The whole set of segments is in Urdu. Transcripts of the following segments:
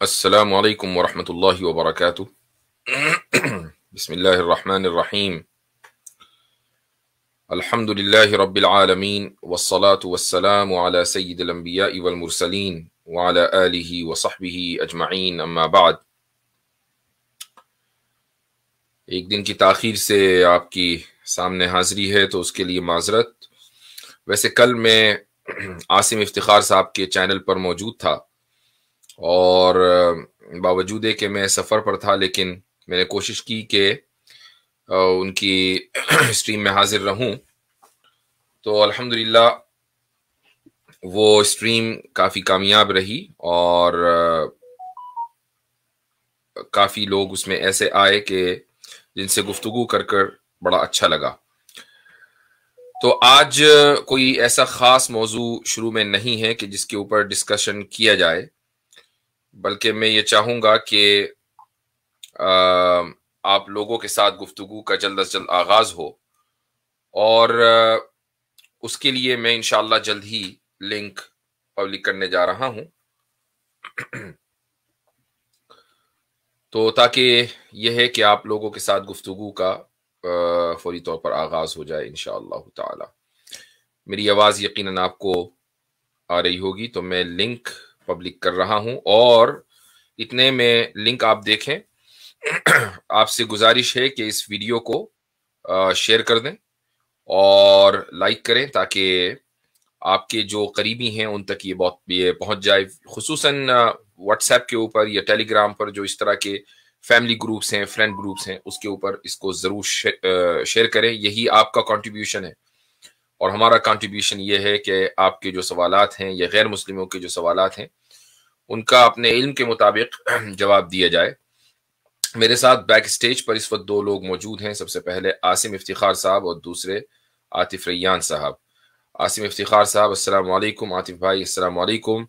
السلام علیکم ورحمۃ اللہ وبرکاتہ۔ بسم اللہ الرحمن الرحیم۔ الحمد للہ رب العالمین والصلاة والسلام علی سید الانبیاء والمرسلین وعلی آلہ وصحبہ اجمعین، اما بعد۔ ایک دن کی تاخیر سے آپ کی سامنے حاضری ہے تو اس کے لیے معذرت۔ ویسے کل میں عاصم افتخار صاحب کے چینل پر موجود تھا اور باوجود کہ میں سفر پر تھا، لیکن میں نے کوشش کی کہ ان کی اسٹریم میں حاضر رہوں، تو الحمدللہ وہ اسٹریم کافی کامیاب رہی اور کافی لوگ اس میں ایسے آئے کہ جن سے گفتگو کر بڑا اچھا لگا۔ تو آج کوئی ایسا خاص موضوع شروع میں نہیں ہے کہ جس کے اوپر ڈسکشن کیا جائے، بلکہ میں یہ چاہوں گا کہ آپ لوگوں کے ساتھ گفتگو کا جلد از جلد آغاز ہو، اور اس کے لیے میں انشاءاللہ جلد ہی لنک پبلک کرنے جا رہا ہوں، تو تاکہ یہ ہے کہ آپ لوگوں کے ساتھ گفتگو کا فوری طور پر آغاز ہو جائے انشاءاللہ تعالی۔ میری آواز یقیناً آپ کو آ رہی ہوگی، تو میں لنک پبلک کر رہا ہوں، اور اتنے میں لنک آپ دیکھیں۔ آپ سے گزارش ہے کہ اس ویڈیو کو شیئر کر دیں اور لائک کریں تاکہ آپ کے جو قریبی ہیں ان تک یہ پہنچ جائے، خصوصاً واٹس ایپ کے اوپر یا ٹیلی گرام پر جو اس طرح کے فیملی گروپس ہیں، فرینڈ گروپس ہیں، اس کے اوپر اس کو ضرور شیئر کریں۔ یہی آپ کا کنٹریبیوشن ہے، اور ہمارا کنٹریبیوشن یہ ہے کہ آپ کے جو سوالات ہیں یا غیر مسلموں کے جو سوالات ہیں ان کا اپنے علم کے مطابق جواب دیا جائے۔ میرے ساتھ بیک اسٹیج پر اس وقت دو لوگ موجود ہیں، سب سے پہلے عاصم افتخار صاحب اور دوسرے عاطف ریان صاحب۔ عاصم افتخار صاحب السلام علیکم، عاطف بھائی السلام علیکم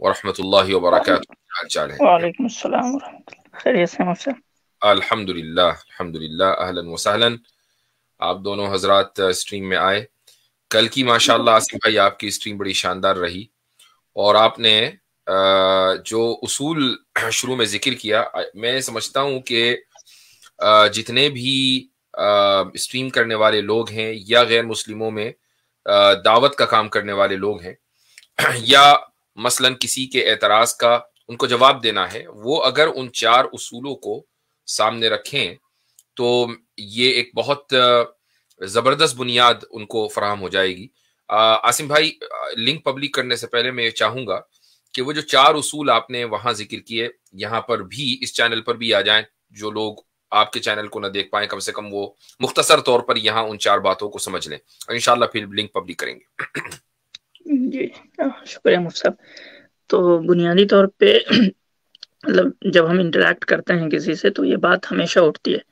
ورحمۃ اللہ وبرکاتہ، کیا حال چال ہے؟ وعلیکم السلام ورحمۃ اللہ، خیریت سے ہیں؟ الحمدللہ الحمدللہ، اہلا وسہلا۔ آپ دونوں حضرات اسٹریم میں آئے۔ کل کی ماشاءاللہ عاصم بھائی آپ کی اسٹریم بڑی شاندار رہی، اور آپ نے جو اصول شروع میں ذکر کیا، میں سمجھتا ہوں کہ جتنے بھی اسٹریم کرنے والے لوگ ہیں یا غیر مسلموں میں دعوت کا کام کرنے والے لوگ ہیں، یا مثلا کسی کے اعتراض کا ان کو جواب دینا ہے، وہ اگر ان چار اصولوں کو سامنے رکھیں تو یہ ایک بہت زبردست بنیاد ان کو فراہم ہو جائے گی۔ عاصم بھائی، لنک پبلک کرنے سے پہلے میں یہ چاہوں گا کہ وہ جو چار اصول آپ نے وہاں ذکر کیے، یہاں پر بھی اس چینل پر بھی آ جائیں۔ جو لوگ آپ کے چینل کو نہ دیکھ پائیں، کم سے کم وہ مختصر طور پر یہاں ان چار باتوں کو سمجھ لیں، اور انشاءاللہ پھر لنک پبلک کریں گے۔ جی شکریہ مفتی صاحب۔ تو بنیادی طور پہ مطلب جب ہم انٹریکٹ کرتے ہیں کسی سے تو یہ بات ہمیشہ اٹھتی ہے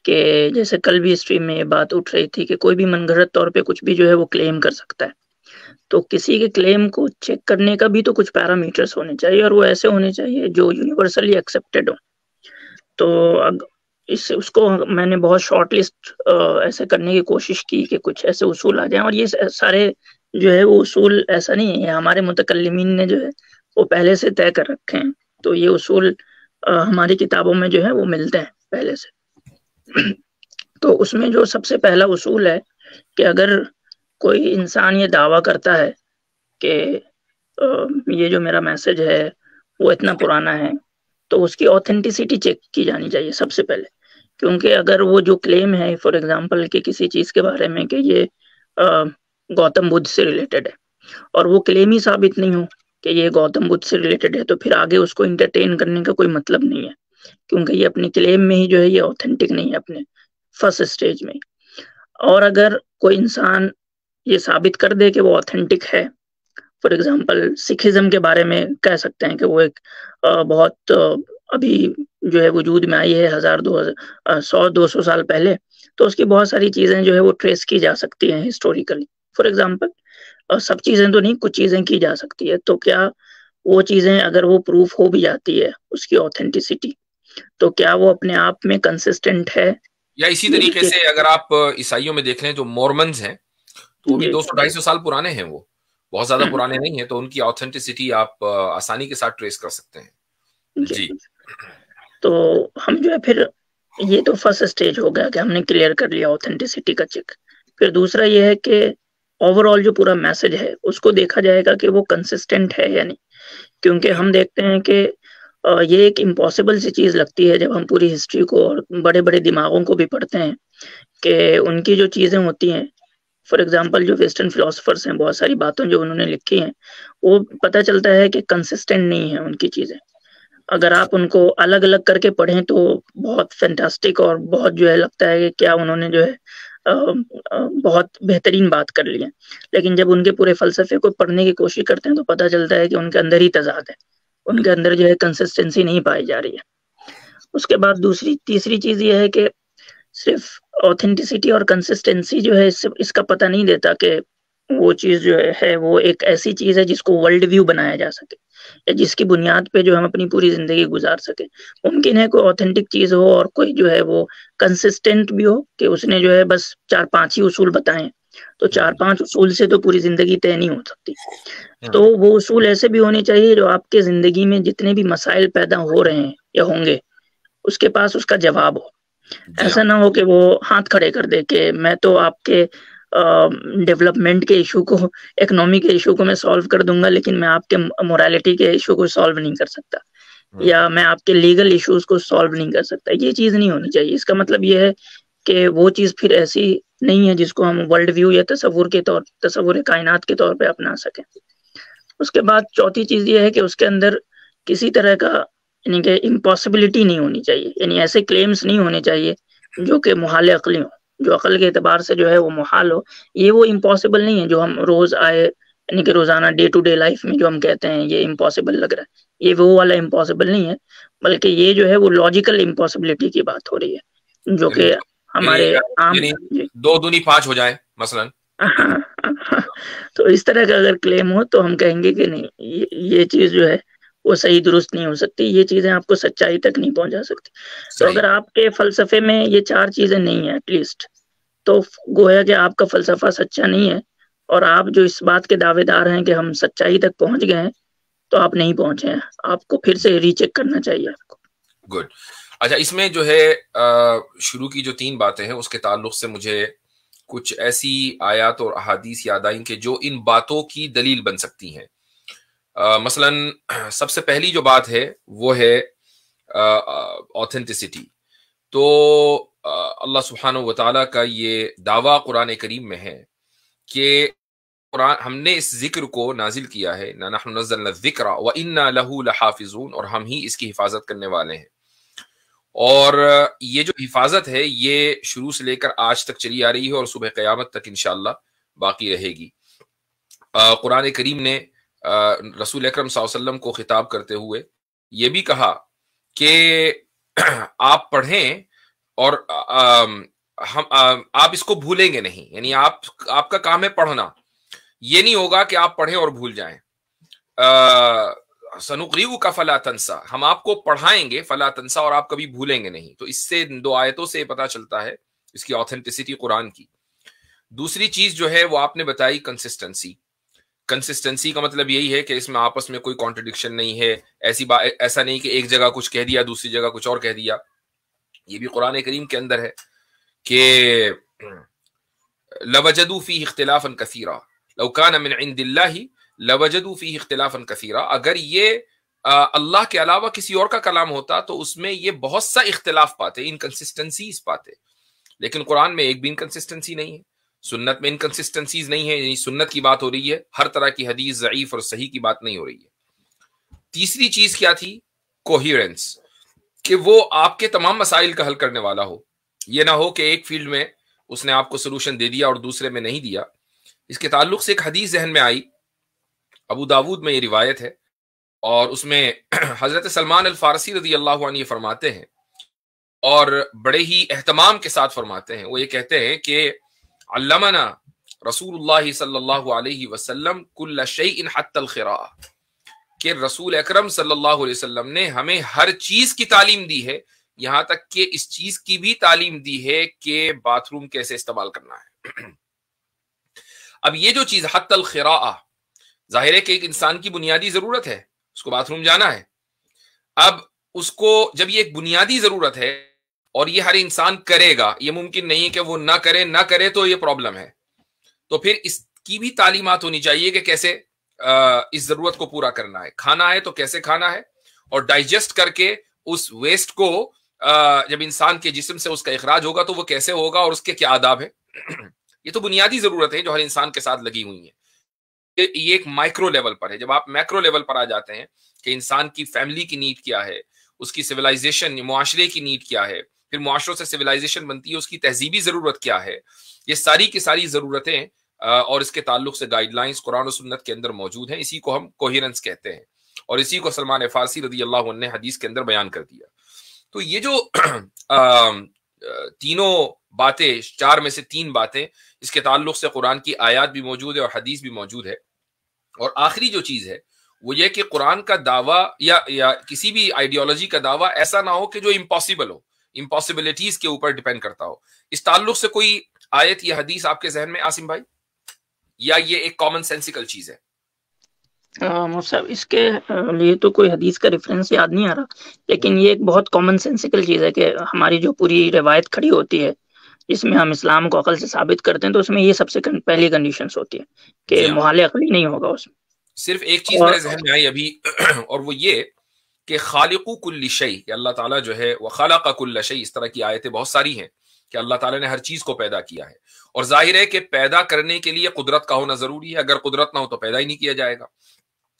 کہ جیسے کل بھی اسٹریم میں یہ بات اٹھ رہی تھی کہ کوئی بھی من گھڑت طور پہ کچھ بھی جو ہے وہ کلیم کر سکتا ہے، تو کسی کے کلیم کو چیک کرنے کا بھی تو کچھ پیرامیٹرز ہونے چاہیے، اور وہ ایسے ہونے چاہیے جو یونیورسلی ایکسیپٹیڈ ہوں۔ تو اس کو میں نے بہت شارٹ لسٹ ایسے کرنے کی کوشش کی کہ کچھ ایسے اصول آ جائیں، اور یہ سارے جو ہے وہ اصول ایسا نہیں ہے، ہمارے متکلمین نے جو ہے وہ پہلے سے طے کر رکھے ہیں، تو یہ اصول ہماری کتابوں میں جو ہے وہ ملتے ہیں پہلے سے۔ تو اس میں جو سب سے پہلا اصول ہے کہ اگر کوئی انسان یہ دعویٰ کرتا ہے کہ یہ جو میرا میسج ہے وہ اتنا پرانا ہے، تو اس کی اوتھینٹسٹی چیک کی جانی چاہیے سب سے پہلے، کیونکہ اگر وہ جو کلیم ہے فار ایگزامپل کہ کسی چیز کے بارے میں کہ یہ گوتم بدھ سے ریلیٹڈ ہے، اور وہ کلیم ہی ثابت نہیں ہو کہ یہ گوتم بدھ سے ریلیٹڈ ہے، تو پھر آگے اس کو انٹرٹین کرنے کا کوئی مطلب نہیں ہے، کیونکہ یہ اپنی کلیم میں ہی جو ہے یہ اوتھینٹک نہیں ہے اپنے فرسٹ اسٹیج میں۔ اور اگر کوئی انسان یہ ثابت کر دے کہ وہ اوتھینٹک ہے، فار ایگزامپل سکھزم کے بارے میں کہہ سکتے ہیں کہ وہ ایک بہت ابھی جو ہے وجود میں آئی ہے 100-200 سال پہلے، تو اس کی بہت ساری چیزیں جو ہے وہ ٹریس کی جا سکتی ہیں ہسٹوریکلی، فار ایگزامپل سب چیزیں تو نہیں، کچھ چیزیں کی جا سکتی ہے، تو کیا وہ چیزیں اگر وہ پروف ہو بھی جاتی ہے اس کی اوتھینٹسٹی، تو کیا وہ اپنے آپ میں کنسسٹنٹ ہے؟ یا اسی طریقے سے اگر آپ عیسائیوں میں دیکھ لیں جو مورمنز ہیں تو وہ بھی 200-250 سال پرانے ہیں، وہ بہت زیادہ پرانے نہیں ہیں، تو ان کی آتھینٹسٹی آپ آسانی کے ساتھ ٹریس کر سکتے ہیں۔ جی تو ہم جو ہے پھر یہ تو فرسٹ اسٹیج ہو گیا کہ ہم نے کلیئر کر لیا اوتھینٹسٹی کا چیک. پھر دوسرا یہ ہے کہ اوور آل جو پورا میسج ہے اس کو دیکھا جائے گا کہ وہ کنسسٹنٹ ہے یا نہیں. کیونکہ ہم دیکھتے ہیں کہ یہ ایک امپاسبل سی چیز لگتی ہے جب ہم پوری ہسٹری کو اور بڑے بڑے دماغوں کو بھی پڑھتے ہیں کہ ان کی جو چیزیں ہوتی ہیں. فار ایگزامپل جو ویسٹرن فلاسفرس ہیں بہت ساری باتوں جو انہوں نے لکھی ہیں وہ پتہ چلتا ہے کہ کنسسٹنٹ نہیں ہے ان کی چیزیں. اگر آپ ان کو الگ الگ کر کے پڑھیں تو بہت فینٹاسٹک اور بہت جو ہے لگتا ہے کہ کیا انہوں نے جو ہے بہت بہترین بات کر لی ہے. لیکن جب ان کے پورے فلسفے کو پڑھنے کی کوشش کرتے ہیں تو پتہ چلتا ہے کہ ان کے اندر ہی تضاد ہے, ان کے اندر جو ہے کنسسٹنسی نہیں پائی جا رہی ہے. اس کے بعد تیسری چیز یہ ہے کہ صرف اوتھینٹسٹی اور کنسسٹنسی جو ہے اس کا پتہ نہیں دیتا کہ وہ چیز جو ہے وہ ایک ایسی چیز ہے جس کو ورلڈ ویو بنایا جا سکے یا جس کی بنیاد پہ جو ہم اپنی پوری زندگی گزار سکے. ممکن ہے کوئی اوتھینٹک چیز ہو اور کوئی جو ہے وہ کنسسٹنٹ بھی ہو کہ اس نے جو ہے بس 4-5 ہی اصول بتائیں, تو 4-5 اصول سے تو پوری زندگی طے نہیں ہو سکتی. تو وہ اصول ایسے بھی ہونے چاہیے جو آپ کے زندگی میں جتنے بھی مسائل پیدا ہو رہے ہیں یا ہوں گے اس کے پاس اس کا جواب ہو. جی ایسا نہ ہو کہ وہ ہاتھ کھڑے کر دے کہ میں تو آپ کے ڈیولپمنٹ کے ایشو کو, اکنامی کے ایشو کو میں سالو کر دوں گا لیکن میں آپ کے مورالٹی کے ایشو کو سالو نہیں کر سکتا, یا میں آپ کے لیگل ایشوز کو سالو نہیں کر سکتا. یہ چیز نہیں ہونی چاہیے. اس کا مطلب یہ ہے کہ وہ چیز پھر ایسی نہیں ہے جس کو ہم ورلڈ ویو یا تصور کائنات کے طور پہ اپنا سکیں. اس کے بعد چوتھی چیز یہ ہے کہ اس کے اندر کسی طرح کا یعنی کہ امپاسبلٹی نہیں ہونی چاہیے, یعنی ایسے کلیمز نہیں ہونے چاہیے جو کہ محال عقلی ہوں, جو عقل کے اعتبار سے جو ہے وہ محال ہو. یہ وہ امپاسبل نہیں ہے جو ہم روز آئے یعنی کہ روزانہ ڈے ٹو ڈے لائف میں جو ہم کہتے ہیں یہ امپاسبل لگ رہا ہے, یہ وہ والا امپاسبل نہیں ہے, بلکہ یہ جو ہے وہ لاجیکل امپاسبلٹی کی بات ہو رہی ہے جو کہ ہمارے عام. یعنی 2 دونی 5 ہو جائے مثلا. تو اس طرح کا اگر کلیم ہو تو ہم کہیں گے کہ نہیں, یہ چیز جو ہے وہ صحیح درست نہیں ہو سکتی, یہ چیزیں آپ کو سچائی تک نہیں پہنچا سکتی. تو صحیح. اگر آپ کے فلسفے میں یہ 4 چیزیں نہیں ہیں ایٹ لیسٹ, تو گویا کہ آپ کا فلسفہ سچا نہیں ہے, اور آپ جو اس بات کے دعوے دار ہیں کہ ہم سچائی تک پہنچ گئے ہیں تو آپ نہیں پہنچے ہیں. آپ کو پھر سے ری چیک کرنا چاہیے آپ کو. گڈ. اچھا, اس میں جو ہے شروع کی جو 3 باتیں ہیں اس کے تعلق سے مجھے کچھ ایسی آیات اور احادیث یاد آئیں کہ جو ان باتوں کی دلیل بن سکتی ہیں. مثلا سب سے پہلی جو بات ہے وہ ہے اوتھینٹسٹی. تو اللہ سبحانہ و تعالیٰ کا یہ دعویٰ قرآن کریم میں ہے کہ قرآن ہم نے اس ذکر کو نازل کیا ہے, نحن نزلنا الذکر وإنا لہ لحافظون, اور ہم ہی اس کی حفاظت کرنے والے ہیں. اور یہ جو حفاظت ہے یہ شروع سے لے کر آج تک چلی آ رہی ہے اور صبح قیامت تک انشاءاللہ باقی رہے گی. قرآن کریم نے رسول اکرم صلی اللہ علیہ وسلم کو خطاب کرتے ہوئے یہ بھی کہا کہ آپ پڑھیں اور آپ اس کو بھولیں گے نہیں, یعنی آپ کا کام ہے پڑھنا, یہ نہیں ہوگا کہ آپ پڑھیں اور بھول جائیں. سنقریئک فلا تنسا, ہم آپ کو پڑھائیں گے فلا تنسا, اور آپ کبھی بھولیں گے نہیں. تو اس سے 2 آیتوں سے پتہ چلتا ہے اس کی اوتھینٹسٹی قرآن کی. دوسری چیز جو ہے وہ آپ نے بتائی کنسسٹنسی. کنسسٹنسی کا مطلب یہی ہے کہ اس میں آپس میں کوئی کانٹرڈکشن نہیں ہے, ایسا نہیں کہ ایک جگہ کچھ کہہ دیا دوسری جگہ کچھ اور کہہ دیا. یہ بھی قرآن کریم کے اندر ہے کہ لوجدوا فیہ اختلافا کثیرا لو کان من عند اللہ لوجدوا فیہ اختلافا کثیرا. اگر یہ اللہ کے علاوہ کسی اور کا کلام ہوتا تو اس میں یہ بہت سا اختلاف پاتے, انکنسسٹنسیز پاتے. لیکن قرآن میں ایک بھی انکنسسٹنسی نہیں ہے, سنت میں انکنسسٹنسیز نہیں ہے, یعنی سنت کی بات ہو رہی ہے, ہر طرح کی حدیث ضعیف اور صحیح کی بات نہیں ہو رہی ہے. تیسری چیز کیا تھی؟ کوہیرنس, کہ وہ آپ کے تمام مسائل کا حل کرنے والا ہو. یہ نہ ہو کہ ایک فیلڈ میں اس نے آپ کو سلوشن دے دیا اور دوسرے میں نہیں دیا. اس کے تعلق سے ایک حدیث ذہن میں آئی, ابو داود میں یہ روایت ہے, اور اس میں حضرت سلمان الفارسی رضی اللہ عنہ یہ فرماتے ہیں اور بڑے ہی اہتمام کے ساتھ فرماتے ہیں. وہ یہ کہتے ہیں کہ علمنا رسول اللہ صلی اللہ علیہ وسلم کل شیء حتی القراءۃ, کہ رسول اکرم صلی اللہ علیہ وسلم نے ہمیں ہر چیز کی تعلیم دی ہے, یہاں تک کہ اس چیز کی بھی تعلیم دی ہے کہ باتھ روم کیسے استعمال کرنا ہے. اب یہ جو چیز حتی القراءۃ, ظاہر ہے کہ ایک انسان کی بنیادی ضرورت ہے, اس کو باتھ روم جانا ہے. اب اس کو جب یہ ایک بنیادی ضرورت ہے اور یہ ہر انسان کرے گا، یہ ممکن نہیں کہ وہ نہ کرے تو یہ پرابلم ہے، تو پھر اس کی بھی تعلیمات ہونی چاہیے کہ کیسے اس ضرورت کو پورا کرنا ہے، کھانا ہے تو کیسے کھانا ہے، اور ڈائجسٹ کر کے اس ویسٹ کو جب انسان کے جسم سے اس کا اخراج ہوگا تو وہ کیسے ہوگا اور اس کے کیا آداب ہے۔ یہ تو بنیادی ضرورت ہے جو ہر انسان کے ساتھ لگی ہوئی ہیں۔ یہ ایک مائکرو لیول پر ہے، جب آپ میکرو لیول پر آ جاتے ہیں کہ انسان کی فیملی کی نیڈ کیا ہے، اس کی سویلائزیشن معاشرے کی نیڈ کیا ہے، پھر معاشروں سے سویلائزیشن بنتی ہے، اس کی تہذیبی ضرورت کیا ہے، یہ ساری کی ساری ضرورتیں اور اس کے تعلق سے گائیڈ لائنز قرآن و سنت کے اندر موجود ہیں۔ اسی کو ہم کوہیرنس کہتے ہیں، اور اسی کو سلمان فارسی رضی اللہ عنہ نے حدیث کے اندر بیان کر دیا۔ تو یہ جو تینوں باتیں، 4 میں سے 3 باتیں، اس کے تعلق سے قرآن کی آیات بھی موجود ہے اور حدیث بھی موجود ہے۔ اور آخری جو چیز ہے وہ یہ کہ قرآن کا دعویٰ یا کسی بھی آئیڈیالوجی کا دعویٰ ایسا نہ ہو کہ جو امپاسبل ہو، امپاسبلٹیز کے اوپر ڈیپینڈ کرتا ہو۔ اس تعلق سے کوئی آیت یا حدیث آپ کے ذہن میں عاصم بھائی، یا یہ ایک کامن سینسیکل چیز ہے؟ صاحب اس کے لیے تو کوئی حدیث کا ریفرنس یاد نہیں آ رہا، لیکن یہ ایک بہت کامن سینسیکل چیز ہے کہ ہماری جو پوری روایت کھڑی ہوتی ہے جس میں ہم اسلام کو عقل سے ثابت کرتے ہیں، تو اس میں یہ سب سے پہلی کنڈیشنز ہوتی ہے کہ جی ہاں، محال عقلی نہیں ہوگا اس میں۔ صرف ایک چیز اور میرے ذہن میں آئی ابھی، اور وہ یہ کہ خالق کل شیء، کہ اللہ تعالیٰ جو ہے وہ خلق کل شیء، اس طرح کی آیتیں بہت ساری ہیں کہ اللہ تعالیٰ نے ہر چیز کو پیدا کیا ہے، اور ظاہر ہے کہ پیدا کرنے کے لیے قدرت کا ہونا ضروری ہے، اگر قدرت نہ ہو تو پیدا ہی نہیں کیا جائے گا۔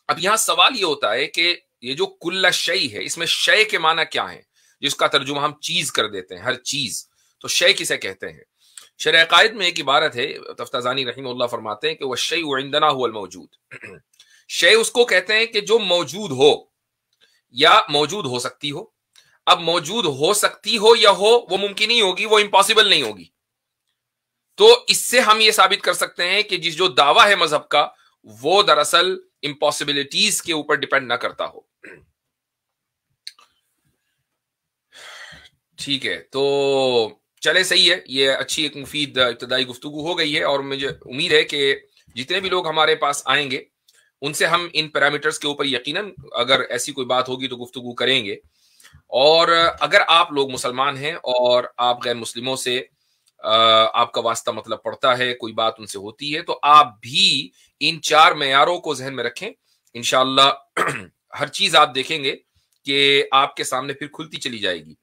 اب یہاں سوال یہ ہوتا ہے کہ یہ جو کل شیء ہے، اس میں شیء کے معنی کیا ہے، جس کا ترجمہ ہم چیز کر دیتے ہیں، ہر چیز، تو شیء کسے کہتے ہیں؟ شرع عقائد میں ایک عبارت ہے، تفتازانی رحمہ اللہ فرماتے ہیں کہ والشیء عندنا هو الموجود، شیء اس کو کہتے ہیں کہ جو موجود ہو یا موجود ہو سکتی ہو۔ اب موجود ہو سکتی ہو یا ہو، وہ ممکن نہیں ہوگی، وہ امپاسبل نہیں ہوگی۔ تو اس سے ہم یہ ثابت کر سکتے ہیں کہ جو دعویٰ ہے مذہب کا، وہ دراصل امپاسبلٹیز کے اوپر ڈیپینڈ نہ کرتا ہو۔ ٹھیک ہے، تو چلے صحیح ہے، یہ اچھی ایک مفید ابتدائی گفتگو ہو گئی ہے، اور مجھے امید ہے کہ جتنے بھی لوگ ہمارے پاس آئیں گے ان سے ہم ان پیرامیٹرز کے اوپر یقیناً اگر ایسی کوئی بات ہوگی تو گفتگو کریں گے۔ اور اگر آپ لوگ مسلمان ہیں اور آپ غیر مسلموں سے آپ کا واسطہ مطلب پڑتا ہے، کوئی بات ان سے ہوتی ہے، تو آپ بھی ان 4 معیاروں کو ذہن میں رکھیں، انشاءاللہ ہر چیز آپ دیکھیں گے کہ آپ کے سامنے پھر کھلتی چلی جائے گی۔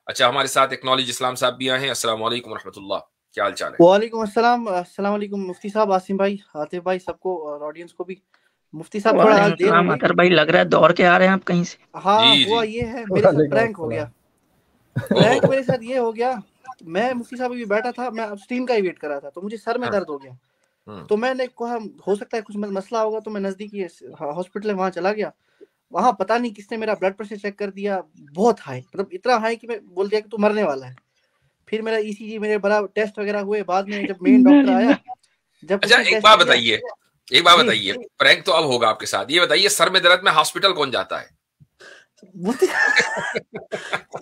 اچھا، ہمارے ساتھ ایک نالج اسلام صاحب بھی آئے ہیں۔ السلام علیکم ورحمۃ اللہ، کیا حال چال ہے؟ وعلیکم السلام، السلام علیکم مفتی صاحب، عاصم بھائی، عاطف بھائی، سب کو اور آڈینس کو بھی۔ مفتی صاحب تھوڑا وعلیکم آج دیر ہو السلام گئی۔ اطہر بھائی، لگ رہا ہے دوڑ کے آ رہے ہیں آپ کہیں سے۔ ہاں، جی ہوا یہ ہے میرے ساتھ پرینک ہو گیا۔ پرینک میرے ساتھ یہ ہو گیا، میں مفتی صاحب بھی بیٹھا تھا، میں اسٹیم کا ہی ویٹ کر رہا تھا، تو مجھے سر میں درد ہو گیا، تو میں نے کہا ہو سکتا ہے کچھ مسئلہ ہوگا، تو میں نزدیکی ہاسپٹل وہاں چلا گیا۔ وہاں پتہ نہیں کس نے میرا بلڈ پریشر چیک کر دیا، بہت ہائی، مطلب اتنا ہائی کہ میں بول دیا کہ تو مرنے والا ہے۔ پھر میرا ای سی جی، میرے بڑا ٹیسٹ وغیرہ ہوئے، بعد میں جب مین ڈاکٹر آیا، جب اچھا، اس نے ایک ٹیسٹ بات کیا، بتائیے، پرینک تو اب ہوگا آپ کے ساتھ، یہ بتائیے سر میں درد میں ہاسپٹل کون جاتا ہے؟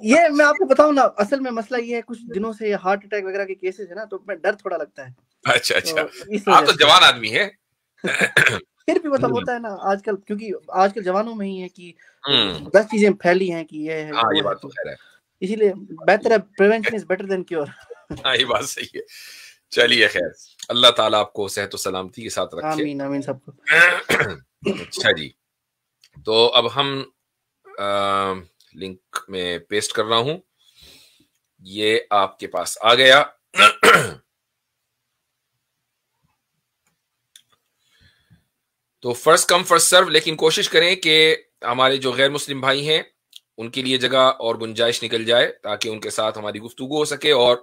یہ میں آپ کو بتاؤں نا، اصل میں مسئلہ یہ ہے، کچھ دنوں سے ہارٹ اٹیک وغیرہ کے کیسز ہے نا، تو میں ڈر تھوڑا لگتا ہے۔ اچھا، اس آپ وجہ تو سے جوان آدمی ہیں۔ پھر بھی مطلب ہوتا ہے نا آج کل، کیونکہ آج کل جوانوں میں ہی ہے کہ 10 چیزیں پھیلی ہیں کہ یہ ہے، ہاں، وہ یہ ہے، بات تو خیر ہے، اسی لیے بہتر ہے prevention is better than cure. ہاں یہ بات صحیح ہے۔ چلیے خیر، اللہ تعالیٰ آپ کو صحت و سلامتی کے ساتھ رکھے۔ آمین آمین سب کو۔ اچھا جی، تو اب ہم لنک میں پیسٹ کر رہا ہوں، یہ آپ کے پاس آ گیا۔ تو فرسٹ کم فرسٹ سرو، لیکن کوشش کریں کہ ہمارے جو غیر مسلم بھائی ہیں ان کے لیے جگہ اور گنجائش نکل جائے تاکہ ان کے ساتھ ہماری گفتگو ہو سکے، اور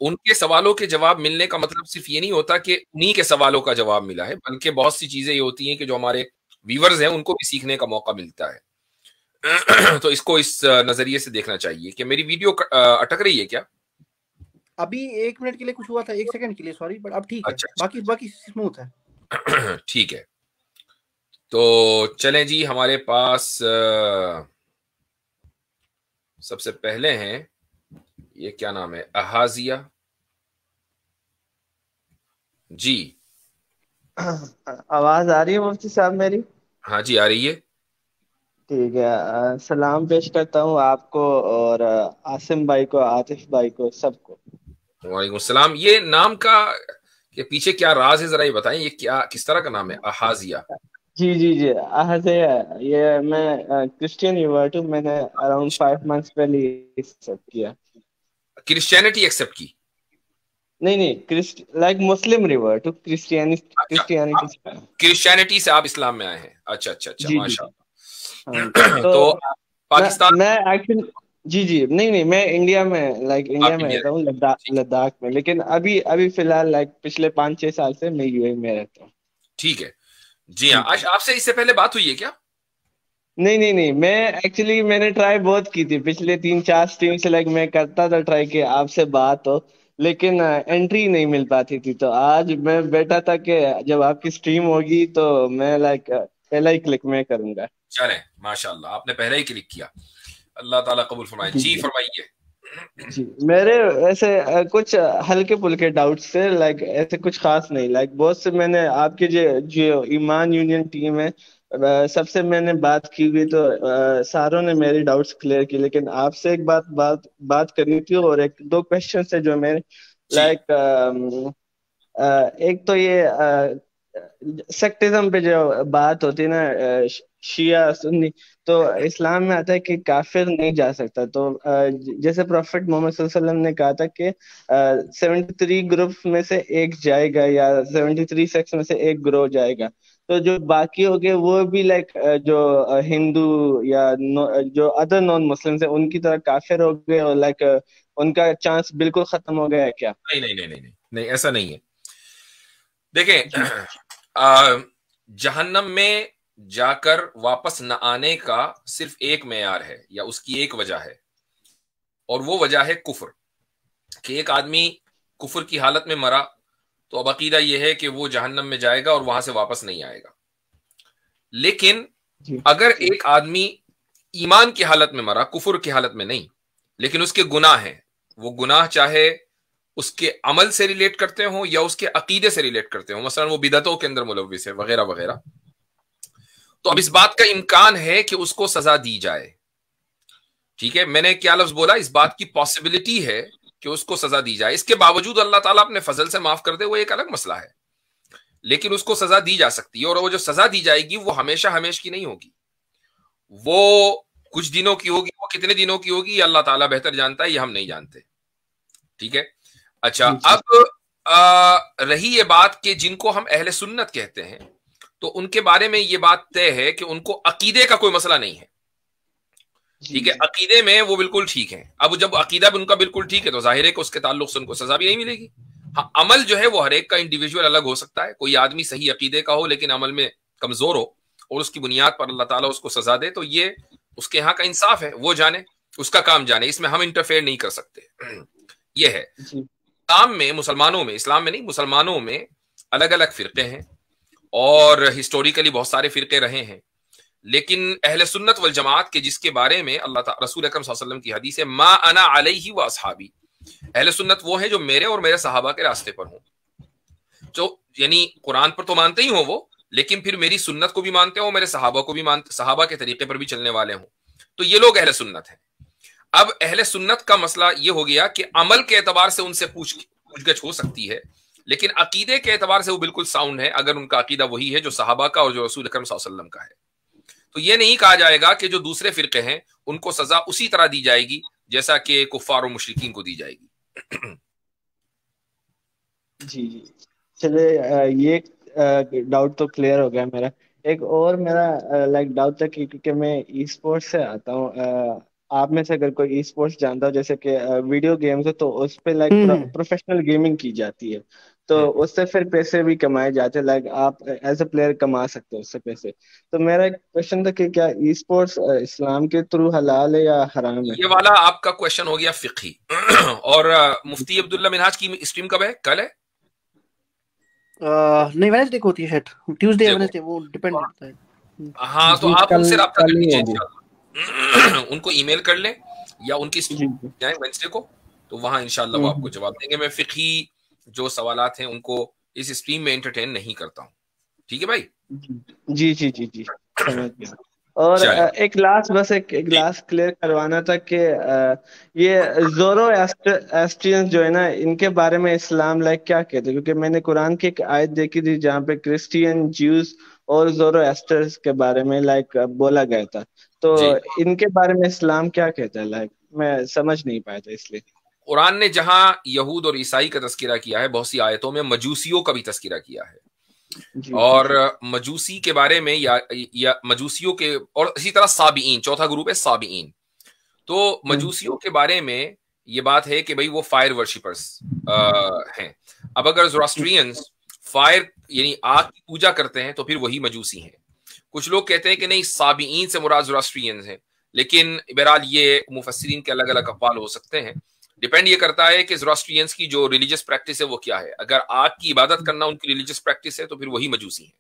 ان کے سوالوں کے جواب ملنے کا مطلب صرف یہ نہیں ہوتا کہ انہی کے سوالوں کا جواب ملا ہے، بلکہ بہت سی چیزیں یہ ہوتی ہیں کہ جو ہمارے ویورز ہیں ان کو بھی سیکھنے کا موقع ملتا ہے۔ تو اس کو اس نظریے سے دیکھنا چاہیے کہ میری ویڈیو اٹک رہی ہے کیا؟ ابھی 1 منٹ کے لیے کچھ ہوا تھا، 1 سیکنڈ کے لیے، سوری، بٹ اب ٹھیک ہے، اچھا، باقی اسموتھ ہے۔ ٹھیک ہے، تو چلیں جی، ہمارے پاس سب سے پہلے ہیں، یہ کیا نام ہے، احازیہ جی۔ آواز آ رہی ہے مفتی صاحب میری؟ ہاں جی، آ رہی ہے۔ ٹھیک ہے، سلام پیش کرتا ہوں آپ کو اور عاصم بھائی کو، عاطف بھائی کو، سب کو۔ وعلیکم السلام۔ یہ نام کا کہ پیچھے کیا راز ہے ذرا یہ بتائیں، یہ کیا کس طرح کا نام ہے احازیہ؟ جی احازیہ، یہ میں کرسچین ریورٹ ہوں، میں نے اراؤنڈ 5 months پہلے ایکسیپٹ کیا۔ کرسچینٹی ایکسپٹ کی؟ نہیں، لائک مسلم ریورٹ ہوں، کرسچینٹی سے آپ اسلام میں آئے ہیں؟ اچھا ماشاء اللہ۔ تو تو پاکستان میں ایکچولی جی نہیں، میں انڈیا میں رہتا ہوں، لداخ میں، لیکن ابھی فی الحال پچھلے 5-6 سال سے میں یو اے میں رہتا ہوں۔ ٹھیک ہے جی ہاں۔ آپ سے اس سے پہلے بات ہوئی ہے کیا؟ نہیں، میں نے ٹرائی بہت کی تھی پچھلے 3-4 اسٹریم سے، میں کرتا تھا ٹرائی کہ آپ سے بات ہو، لیکن انٹری نہیں مل پاتی تھی۔ تو آج میں بیٹھا تھا کہ جب آپ کی اسٹریم ہوگی تو میں پہلا ہی کلک میں کروں گا۔ چلیں ماشاء اللہ، آپ نے پہلے ہی کلک کیا، اللہ تعالیٰ قبول فرمائے۔ جی فرمائیے۔ جی میرے ایسے کچھ ہلکے پھلکے ڈاؤٹس تھے، ایسے کچھ خاص نہیں، بہت سے میں نے آپ کی جو ایمان یونین ٹیم ہے سب سے میں نے بات کی ہوئی، تو ساروں نے میری ڈاؤٹس کلیئر کی، لیکن آپ سے ایک بات کرنی تھی، اور 1-2 کوشچن ہے جو میرے ایک تو یہ سیکٹزم پہ جو بات ہوتی ہے نا، شیعہ سنی، تو اسلام میں آتا ہے کہ کافر نہیں جا سکتا، تو جیسے پروفٹ محمد صلی اللہ علیہ وسلم نے کہا تھا کہ 73 گروپ میں سے ایک جائے گا، یا 73 سیکس میں سے ایک گروہ جائے گا، تو جو باقی ہو گئے وہ بھی جو ہندو یا جو ادر نان مسلم ہیں ان کی طرح کافر ہو گئے، اور ان کا چانس بالکل ختم ہو گیا ہے کیا؟ نہیں ایسا نہیں ہے۔ دیکھیں جہنم میں جا کر واپس نہ آنے کا صرف ایک معیار ہے، یا اس کی ایک وجہ ہے، اور وہ وجہ ہے کفر، کہ ایک آدمی کفر کی حالت میں مرا تو اب عقیدہ یہ ہے کہ وہ جہنم میں جائے گا اور وہاں سے واپس نہیں آئے گا۔ لیکن اگر ایک آدمی ایمان کی حالت میں مرا، کفر کی حالت میں نہیں، لیکن اس کے گناہ ہیں، وہ گناہ چاہے اس کے عمل سے ریلیٹ کرتے ہوں یا اس کے عقیدے سے ریلیٹ کرتے ہوں، مثلا وہ بدعتوں کے اندر ملوث ہے وغیرہ وغیرہ، تو اب اس بات کا امکان ہے کہ اس کو سزا دی جائے۔ ٹھیک ہے، میں نے کیا لفظ بولا؟ اس بات کی پاسبلٹی ہے کہ اس کو سزا دی جائے، اس کے باوجود اللہ تعالیٰ اپنے فضل سے معاف کر دے، وہ ایک الگ مسئلہ ہے، لیکن اس کو سزا دی جا سکتی ہے، اور وہ جو سزا دی جائے گی وہ ہمیشہ کی نہیں ہوگی، وہ کچھ دنوں کی ہوگی، وہ کتنے دنوں کی ہوگی یہ اللہ تعالیٰ بہتر جانتا ہے، یہ ہم نہیں جانتے۔ ٹھیک ہے، اچھا اب رہی یہ بات کہ جن کو ہم اہل سنت کہتے ہیں، تو ان کے بارے میں یہ بات طے ہے کہ ان کو عقیدے کا کوئی مسئلہ نہیں ہے۔ ٹھیک ہے، عقیدے میں وہ بالکل ٹھیک ہے۔ اب جب عقیدہ بھی ان کا بالکل ٹھیک ہے تو ظاہر ہے کہ اس کے تعلق سے ان کو سزا بھی نہیں ملے گی۔ ہاں، عمل جو ہے وہ ہر ایک کا انڈیویجول الگ ہو سکتا ہے، کوئی آدمی صحیح عقیدے کا ہو لیکن عمل میں کمزور ہو اور اس کی بنیاد پر اللہ تعالیٰ اس کو سزا دے، تو یہ اس کے ہاں کا انصاف ہے، وہ جانے، اس کا کام جانے، اس میں ہم انٹرفیئر نہیں کر سکتے۔ یہ ہے اسلام میں، مسلمانوں میں، اسلام میں نہیں، مسلمانوں میں الگ الگ فرقے ہیں، اور ہسٹوریکلی بہت سارے فرقے رہے ہیں، لیکن اہل سنت والجماعت کے جس کے بارے میں اللہ تعالی رسول اکرم صلی اللہ علیہ وسلم کی حدیث ہے ما انا علیہ و اصحابی، اہل سنت وہ ہیں جو میرے اور میرے صحابہ کے راستے پر ہوں، جو یعنی قرآن پر تو مانتے ہی ہوں وہ، لیکن پھر میری سنت کو بھی مانتے ہوں، میرے صحابہ کو بھی مانتے، صحابہ کے طریقے پر بھی چلنے والے ہوں، تو یہ لوگ اہل سنت ہیں۔ اب اہل سنت کا مسئلہ یہ ہو گیا کہ عمل کے اعتبار سے ان سے پوچھ گچھ ہو سکتی ہے، لیکن عقیدے کے اعتبار سے وہ بالکل ساؤنڈ ہے، اگر ان کا عقیدہ وہی ہے جو صحابہ کا اور جو رسول اکرم صلی اللہ علیہ وسلم کا ہے۔ تو یہ نہیں کہا جائے گا کہ جو دوسرے فرقے ہیں ان کو سزا اسی طرح دی جائے گی جیسا کہ کفار و مشرکین کو دی جائے گی۔ جی چلے، یہ ڈاؤٹ تو کلیئر ہو گیا میرا۔ ایک اور میرا ڈاؤٹ تھا کیونکہ میں ای اسپورٹس سے آتا ہوں، آپ میں سے اگر کوئی ای اسپورٹس جانتا ہو، جیسے کہ ویڈیو گیمز ہے، تو اس پہ پروفیشنل گیمنگ کی جاتی ہے، تو اس سے پھر پیسے بھی کمائے جاتے ہیں، آپ ایز اے پلیئر کما سکتے ہو اس سے پیسے۔ تو میرا ایک کوشچن تھا کہ کیا ای اسپورٹس اسلام کے تھرو حلال ہے یا حرام ہے؟ یہ والا آپ کا کوشچن ہو گیا فقہی، اور مفتی عبداللہ منہاج کی اسٹریم کب ہے؟ کل ہے؟ نہیں، ویڈنسڈے کو ہوتی ہے شاید، ٹیوزڈے یا ویڈنسڈے، وہ ڈیپینڈ کرتا ہے۔ ہاں، تو آپ ان سے رابطہ کر لیجیے انشاءاللہ، ان کو ای میل کر لیں یا ان کی جائیں ویڈنسڈے کو، تو وہاں انشاءاللہ وہ آپ کو جواب دیں گے۔ میں فقہی جو سوالات ہیں ان کو اس اسٹریم میں انٹرٹین نہیں کرتا ہوں۔ ٹھیک ہے بھائی؟ جی سمجھ گیا۔ اور ایک لاسٹ بس ایک لاسٹ کلیئر کروانا تھا کہ یہ زورو ایسٹرینز جو ہے نا ان کے بارے میں اسلام لائک کیا کہتے ہیں؟ کیونکہ میں نے قرآن کی ایک آیت دیکھی تھی جہاں پہ کرسچین، جیوز اور زورو ایسٹرز کے بارے میں لائک بولا گیا تھا، تو ان کے بارے میں اسلام کیا کہتا ہے؟ لائک میں سمجھ نہیں پایا تھا، اس لیے قرآن نے جہاں یہود اور عیسائی کا تذکرہ کیا ہے، بہت سی آیتوں میں مجوسیوں کا بھی تذکرہ کیا ہے، اور مجوسی کے بارے میں یا مجوسیوں کے، اور اسی طرح سابئین، چوتھا گروپ ہے سابئین. تو مجوسیوں کے بارے میں یہ بات ہے کہ بھئی وہ فائر ورشپرز ہیں. اب اگر زوراسٹرینز فائر یعنی آگ کی پوجا کرتے ہیں تو پھر وہی مجوسی ہیں. کچھ لوگ کہتے ہیں کہ نہیں، سابئین سے مراد زوراسٹرینز ہیں، لیکن بہرحال یہ مفسرین کے الگ الگ اقوال ہو سکتے ہیں. ڈیپینڈ یہ کرتا ہے کہ زوراسٹرینز کی جو ریلیجس پریکٹس ہے وہ کیا ہے. اگر آگ کی عبادت کرنا ان کی ریلیجس پریکٹس ہے تو پھر وہی مجوسی ہیں.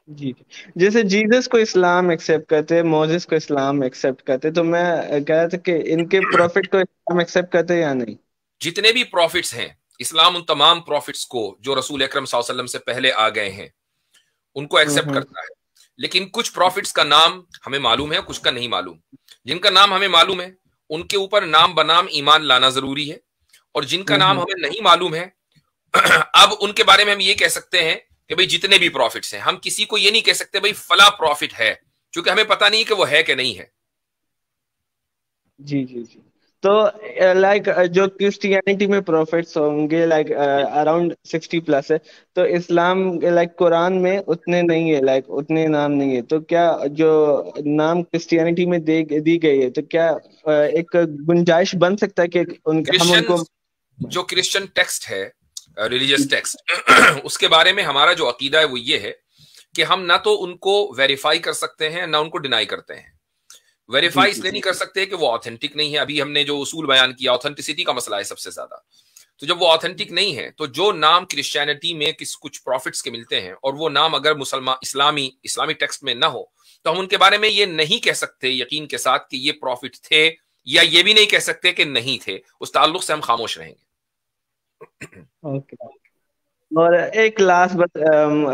جی، جیسے جیزس کو اسلام ایکسیپٹ کرتے، موزس کو اسلام ایکسیپٹ کرتے، تو میں کہہ رہا تھا کہ ان کے پروفٹ کو اسلام ایکسیپٹ کرتے یا نہیں؟ جتنے بھی پروفٹس ہیں، اسلام ان تمام پروفٹس کو جو رسول اکرم صلی اللہ علیہ وسلم سے پہلے آ گئے ہیں ان کو ایکسیپٹ کرتا ہے. لیکن کچھ پروفٹس کا نام ہمیں معلوم ہے، کچھ کا نہیں معلوم. جن کا نام ہمیں معلوم ہے ان کے اوپر نام بنام ایمان لانا ضروری ہے، اور جن کا نام ہمیں نہیں معلوم ہے اب ان کے بارے میں ہم یہ کہہ سکتے ہیں کہ بھئی جتنے بھی پروفٹس ہیں، ہم کسی کو یہ نہیں کہہ سکتے بھئی فلاں پروفٹ ہے، کیونکہ ہمیں پتہ نہیں کہ وہ ہے کہ نہیں ہے. جی جی جی. تو لائک جو کرسچینٹی میں پروفٹس ہوں گے لائک اراؤنڈ 60+ ہے، تو اسلام لائک قرآن میں اتنے نہیں ہے، لائک اتنے نام نہیں ہے. تو کیا جو نام کرسچینٹی میں دی گئی ہے، تو کیا ایک گنجائش بن سکتا ہے کہ ہم ان کو جو کرسچن ٹیکسٹ ہے، ریلیجس ٹیکسٹ، اس کے بارے میں ہمارا جو عقیدہ ہے وہ یہ ہے کہ ہم نہ تو ان کو ویریفائی کر سکتے ہیں نہ ان کو ڈینائی کرتے ہیں. ویریفائی اس لیے نہیں کر سکتے کہ وہ آتھینٹک نہیں ہے. ابھی ہم نے جو اصول بیان کیا، آتھینٹسٹی کا مسئلہ ہے سب سے زیادہ. تو جب وہ آتھینٹک نہیں ہے تو جو نام کرسچینٹی میں کچھ پروفٹس کے ملتے ہیں اور وہ نام اگر اسلامی ٹیکسٹ میں نہ ہو تو ہم ان کے بارے میں یہ نہیں کہہ سکتے یقین کے ساتھ کہ یہ پروفٹ تھے، یا یہ بھی نہیں کہہ سکتے کہ نہیں تھے. اس تعلق سے ہم خاموش رہیں گے. اور ایک لاسٹ بات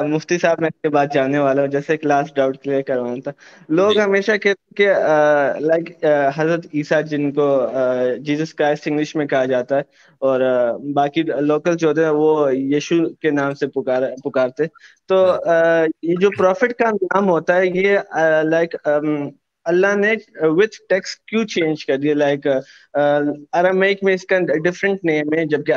مفتی صاحب میں کے بعد جانے والا ہوں، جیسے ایک لاسٹ ڈاؤٹ کلیئر کروانا تھا. لوگ ہمیشہ کہتے کہ لائک حضرت عیسیٰ جن کو جیزس کرائسٹ انگلش میں کہا جاتا ہے، اور باقی لوکل جو ہوتے ہیں وہ یشو کے نام سے پکارتے، تو یہ جو پروفٹ کا نام ہوتا ہے یہ لائک اللہ نے وتھ ٹیکسٹ کیوں چینج کر دیا؟ لائک ارمیک میں اس کا ڈفرینٹ نیم ہے، جبکہ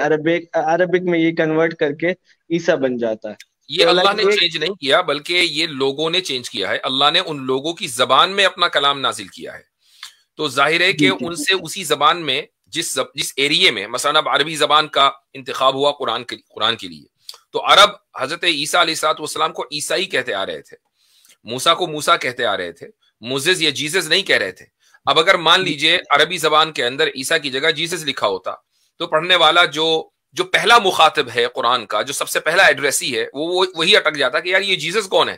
عربک میں یہ کنورٹ کر کے عیسیٰ بن جاتا ہے. یہ اللہ نے چینج نہیں کیا، بلکہ یہ لوگوں نے چینج کیا ہے. اللہ نے ان لوگوں کی زبان میں اپنا کلام نازل کیا ہے، تو ظاہر ہے کہ ان سے اسی زبان میں جس ایریے میں مثلا اب عربی زبان کا انتخاب ہوا قرآن کے لیے، تو عرب حضرت عیسیٰ علیہ الصلوۃ والسلام کو عیسائی کہتے آ رہے تھے، موسیٰ کو موسیٰ کہتے آ رہے تھے، موزز یا جیزس نہیں کہہ رہے تھے. اب اگر مان لیجئے عربی زبان کے اندر عیسیٰ کی جگہ جیزس لکھا ہوتا تو پڑھنے والا جو پہلا مخاطب ہے قرآن کا، جو سب سے پہلا ایڈریسی ہے، وہ وہی اٹک جاتا کہ یار یہ جیزس کون ہے.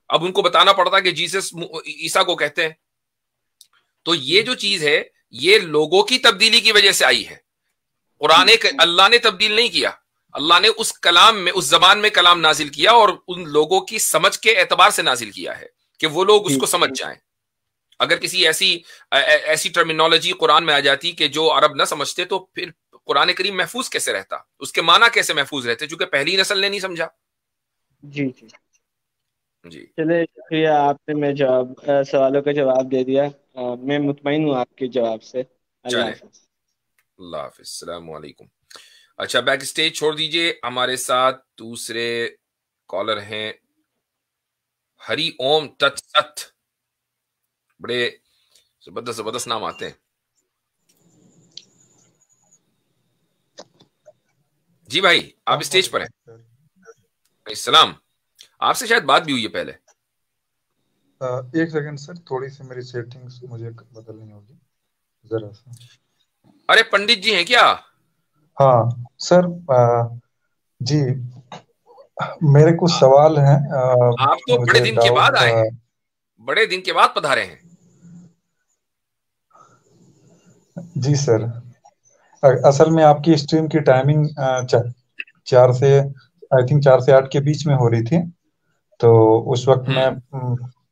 اب ان کو بتانا پڑتا کہ جیزس عیسیٰ کو کہتے ہیں. تو یہ جو چیز ہے یہ لوگوں کی تبدیلی کی وجہ سے آئی ہے. قرآن اللہ نے تبدیل نہیں کیا، اللہ نے اس کلام میں، اس زبان میں کلام نازل کیا اور ان لوگوں کی سمجھ کے اعتبار سے نازل کیا ہے کہ وہ لوگ اس کو سمجھ جائیں. اگر کسی ایسی ٹرمینالوجی قرآن میں آ جاتی کہ جو عرب نہ سمجھتے تو پھر قرآن کریم محفوظ کیسے رہتا، اس کے معنی کیسے محفوظ رہتے، چونکہ پہلی نسل نے نہیں سمجھا. جی جی جی چلے شکریہ، آپ نے سوالوں کا جواب دے دیا. میں مطمئن ہوں آپ کے جواب سے. اللہ حافظ. اللہ حافظ. السلام علیکم. اچھا، بیک اسٹیج چھوڑ دیجئے. ہمارے ساتھ دوسرے کالر ہیں ہری اوم تت ست. بڑے زبردست نام آتے ہیں. جی بھائی، آپ اسٹیج پر ہیں. السلام. آپ سے شاید بات بھی ہوئی ہے پہلے. ایک سیکنڈ سر، تھوڑی سی میری سیٹنگز مجھے بدلنی ہوگی ذرا سا. ارے پنڈت جی ہیں کیا؟ ہاں سر. جی میرے کچھ سوال ہیں. آپ تو بڑے دن کے بعد آئے ہیں، بڑے دن کے بعد پدھارے ہیں. جی سر، اصل میں آپ کی اسٹریم کی ٹائمنگ 4 سے 8 کے بیچ میں ہو رہی تھی، تو اس وقت میں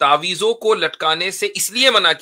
تعویذوں کو لٹکانے سے اس لیے منع